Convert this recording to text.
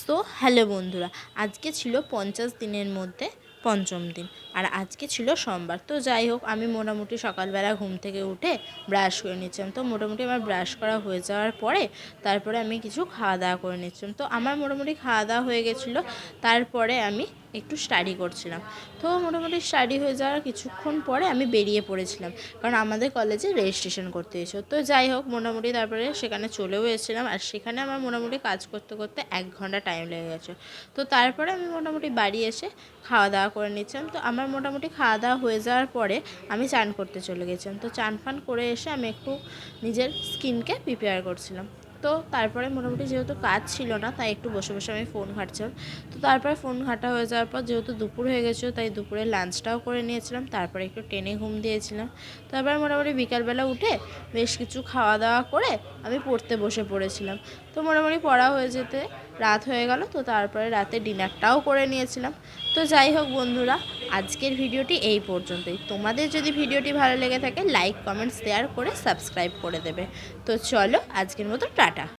তো হ্যালো বন্ধুরা, আজকে ছিল 50 দিনের মধ্যে পঞ্চম দিন আর আজকে ছিল সোমবার। তো যাই হোক, আমি মোটামুটি সকালবেলা ঘুম থেকে উঠে ব্রাশ করে নিচ্ছিলাম। তো মোটামুটি আমার ব্রাশ করা হয়ে যাওয়ার পরে তারপরে আমি কিছু খাওয়া দাওয়া করে নিচ্ছিলাম। তো আমার মোটামুটি খাওয়া দাওয়া হয়ে গেছিলো। তারপরে আমি একটু স্টাডি করছিলাম। তো মোটামুটি স্টাডি হয়ে যাওয়ার কিছুক্ষণ পরে আমি বেরিয়ে পড়েছিলাম, কারণ আমাদের কলেজে রেজিস্ট্রেশন করতে এসেছিলো। তো যাই হোক, মোটামুটি তারপরে সেখানে চলেও এসেছিলাম। আর সেখানে আমার মোটামুটি কাজ করতে করতে 1 ঘন্টা টাইম লেগে গেছে। তো তারপরে আমি মোটামুটি বাড়ি এসে খাওয়া দাওয়া করে নিচ্ছিলাম। তো আমার মোটামুটি খাওয়া দাওয়া হয়ে যাওয়ার পরে আমি চান করতে চলে গেছিলাম। তো চান ফান করে এসে আমি একটু নিজের স্কিনকে প্রিপেয়ার করছিলাম। তো তারপরে মোটামুটি যেহেতু কাজ ছিল না, তাই একটু বসে বসে আমি ফোন ঘাঁটছিলাম। তো তারপরে ফোন ঘাঁটা হয়ে যাওয়ার পর যেহেতু দুপুর হয়ে গেছিলো, তাই দুপুরে লাঞ্চটাও করে নিয়েছিলাম। তারপরে একটু টেনে ঘুম দিয়েছিলাম। তারপরে মোটামুটি বিকালবেলা উঠে বেশ কিছু খাওয়া দাওয়া করে আমি পড়তে বসে পড়েছিলাম। তো মোটামুটি পড়া হয়ে যেতে রাত হয়ে গেল। তো তারপরে রাতে ডিনারটাও করে নিয়েছিলাম। তো যাই হোক বন্ধুরা, আজকের ভিডিওটি এই পর্যন্তই। তোমাদের যদি ভিডিওটি ভালো লেগে থাকে, লাইক কমেন্ট শেয়ার করে সাবস্ক্রাইব করে দেবে। তো চলো, আজকের মতো টাটা।